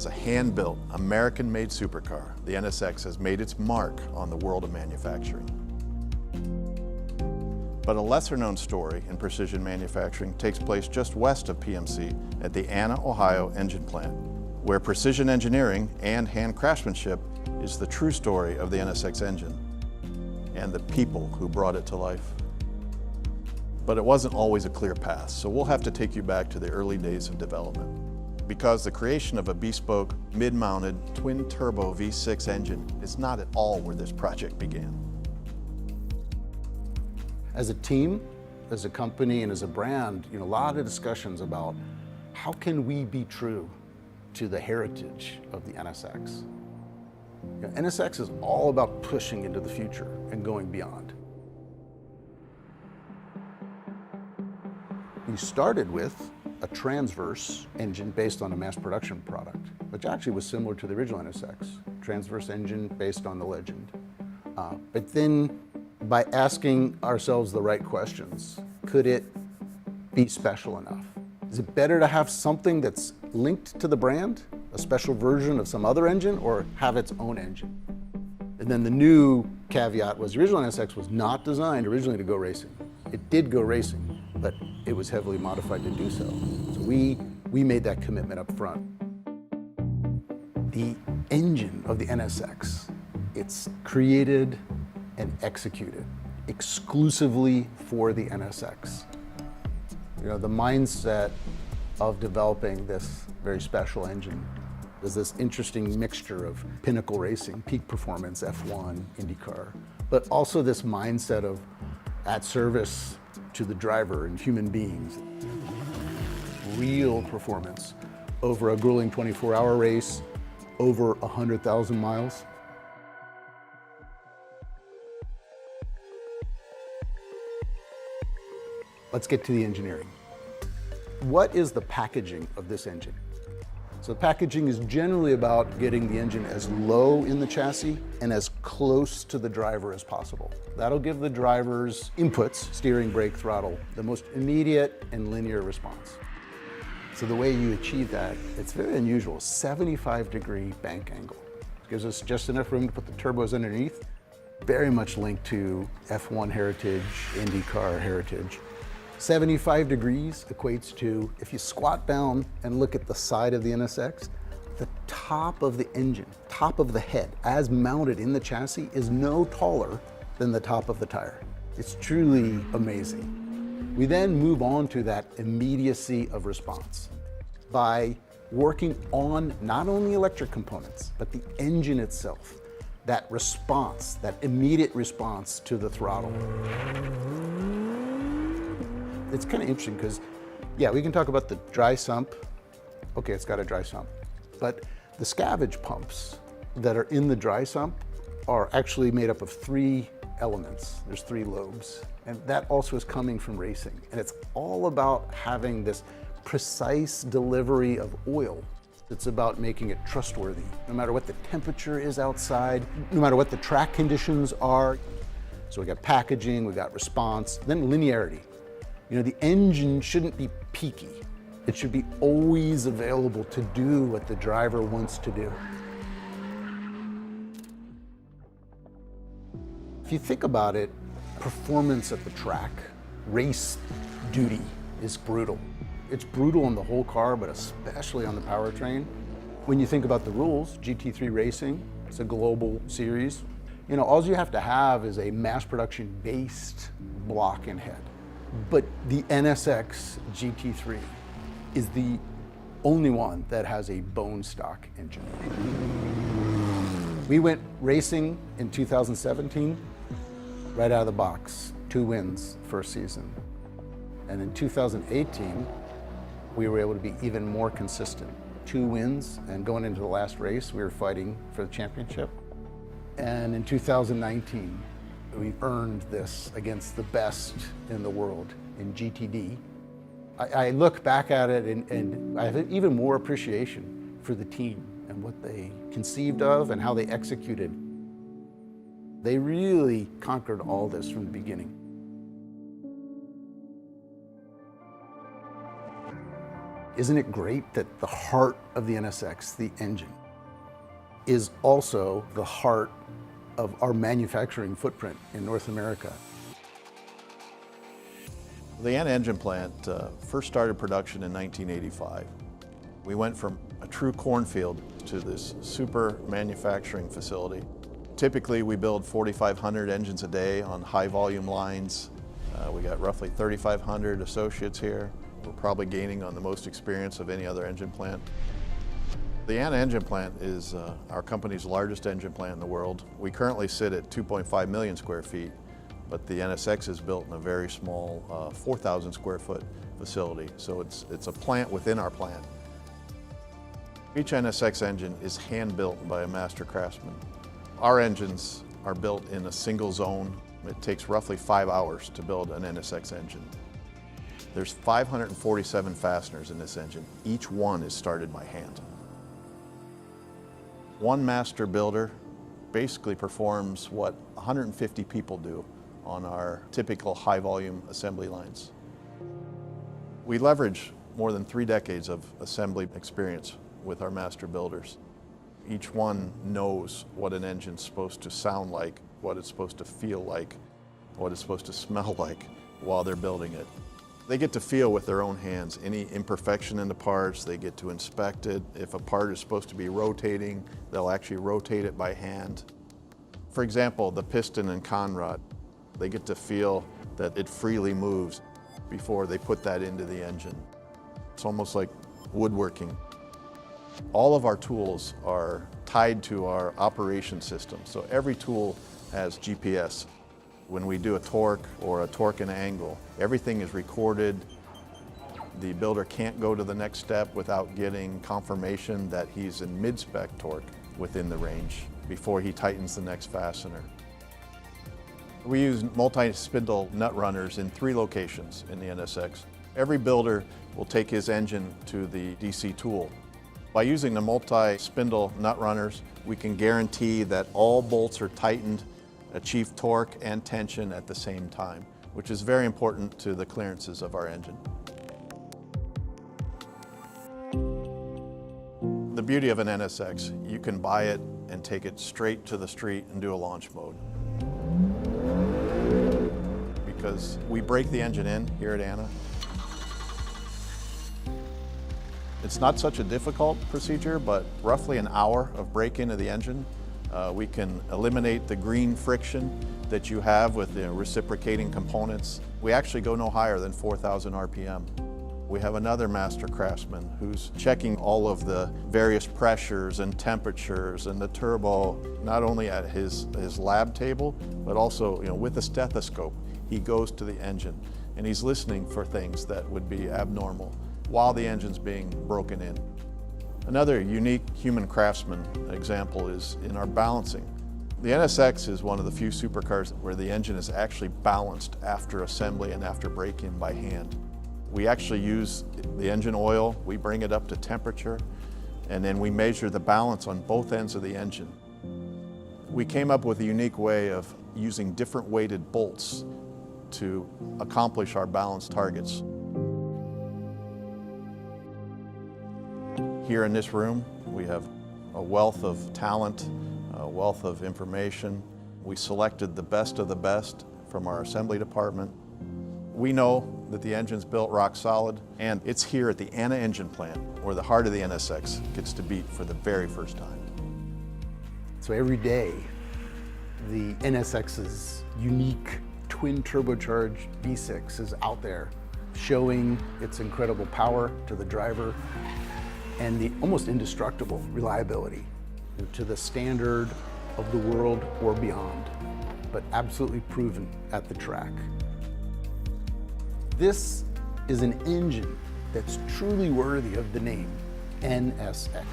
As a hand-built, American-made supercar, the NSX has made its mark on the world of manufacturing. But a lesser-known story in precision manufacturing takes place just west of PMC at the Anna, Ohio engine plant, where precision engineering and hand craftsmanship is the true story of the NSX engine and the people who brought it to life. But it wasn't always a clear path, so we'll have to take you back to the early days of development, because the creation of a bespoke, mid-mounted, twin-turbo V6 engine is not at all where this project began. As a team, as a company, and as a brand, a lot of discussions about how can we be true to the heritage of the NSX. NSX is all about pushing into the future and going beyond. We started with a transverse engine based on a mass production product, which actually was similar to the original NSX, transverse engine based on the Legend. But then by asking ourselves the right questions, could it be special enough? Is it better to have something that's linked to the brand, a special version of some other engine, or have its own engine? And then the new caveat was the original NSX was not designed originally to go racing. It did go racing, but it was heavily modified to do so. So we made that commitment up front. The engine of the NSX, it's created and executed exclusively for the NSX. The mindset of developing this very special engine is this interesting mixture of pinnacle racing, peak performance, F1, IndyCar, but also this mindset of at service to the driver and human beings. Real performance over a grueling 24-hour race, over 100,000 miles. Let's get to the engineering. What is the packaging of this engine? So the packaging is generally about getting the engine as low in the chassis and as close to the driver as possible. That'll give the driver's inputs, steering, brake, throttle, the most immediate and linear response. So the way you achieve that, it's very unusual, 75-degree bank angle. Gives us just enough room to put the turbos underneath, very much linked to F1 heritage, IndyCar heritage. 75 degrees equates to, if you squat down and look at the side of the NSX, the top of the engine, top of the head, as mounted in the chassis, is no taller than the top of the tire. It's truly amazing. We then move on to that immediacy of response by working on not only electric components, but the engine itself, that response, that immediate response to the throttle. It's kind of interesting because, yeah, we can talk about the dry sump. Okay, it's got a dry sump. But the scavenge pumps that are in the dry sump are actually made up of 3 elements. There's 3 lobes. And that also is coming from racing. And it's all about having this precise delivery of oil. It's about making it trustworthy, no matter what the temperature is outside, no matter what the track conditions are. So we got packaging, we got response, then linearity. The engine shouldn't be peaky. It should be always available to do what the driver wants to do. If you think about it, performance at the track, race duty is brutal. It's brutal on the whole car, but especially on the powertrain. When you think about the rules, GT3 Racing, it's a global series. All you have to have is a mass production based block and head. But the NSX GT3 is the only one that has a bone stock engine. We went racing in 2017, right out of the box, 2 wins first season. And in 2018, we were able to be even more consistent. 2 wins, and going into the last race, we were fighting for the championship. And in 2019, we earned this against the best in the world in GTD. I look back at it and I have even more appreciation for the team and what they conceived of and how they executed. They really conquered all this from the beginning. Isn't it great that the heart of the NSX, the engine, is also the heart of our manufacturing footprint in North America? The ANA engine plant first started production in 1985. We went from a true cornfield to this super manufacturing facility. Typically, we build 4,500 engines a day on high volume lines. We got roughly 3,500 associates here. We're probably gaining on the most experience of any other engine plant. The ANA engine plant is our company's largest engine plant in the world. We currently sit at 2.5 million square feet, but the NSX is built in a very small 4,000 square foot facility. So it's a plant within our plant. Each NSX engine is hand-built by a master craftsman. Our engines are built in a single zone. It takes roughly 5 hours to build an NSX engine. There's 547 fasteners in this engine. Each one is started by hand. One master builder basically performs what 150 people do on our typical high-volume assembly lines. We leverage more than 3 decades of assembly experience with our master builders. Each one knows what an engine's supposed to sound like, what it's supposed to feel like, what it's supposed to smell like while they're building it. They get to feel with their own hands any imperfection in the parts. They get to inspect it. If a part is supposed to be rotating, they'll actually rotate it by hand. For example, the piston and conrod, they get to feel that it freely moves before they put that into the engine. It's almost like woodworking. All of our tools are tied to our operation system, so every tool has GPS. When we do a torque or a torque and angle, everything is recorded. The builder can't go to the next step without getting confirmation that he's in mid-spec torque within the range before he tightens the next fastener. We use multi-spindle nut runners in 3 locations in the NSX. Every builder will take his engine to the DC tool. By using the multi-spindle nut runners, we can guarantee that all bolts are tightened, achieve torque and tension at the same time, which is very important to the clearances of our engine. The beauty of an NSX, you can buy it and take it straight to the street and do a launch mode. Because we break the engine in here at ANA. It's not such a difficult procedure, but roughly an hour of break-in of the engine. We can eliminate the green friction that you have with the reciprocating components. We actually go no higher than 4,000 RPM. We have another master craftsman who's checking all of the various pressures and temperatures and the turbo, not only at his lab table, but also with a stethoscope. He goes to the engine and he's listening for things that would be abnormal while the engine's being broken in. Another unique human craftsman example is in our balancing. The NSX is one of the few supercars where the engine is actually balanced after assembly and after break-in by hand. We actually use the engine oil, we bring it up to temperature, and then we measure the balance on both ends of the engine. We came up with a unique way of using different weighted bolts to accomplish our balance targets. Here in this room, we have a wealth of talent, a wealth of information. We selected the best of the best from our assembly department. We know that the engine's built rock solid, and it's here at the ANA engine plant where the heart of the NSX gets to beat for the very first time. So every day, the NSX's unique twin-turbocharged V6 is out there showing its incredible power to the driver and the almost indestructible reliability to the standard of the world or beyond, but absolutely proven at the track. This is an engine that's truly worthy of the name NSX.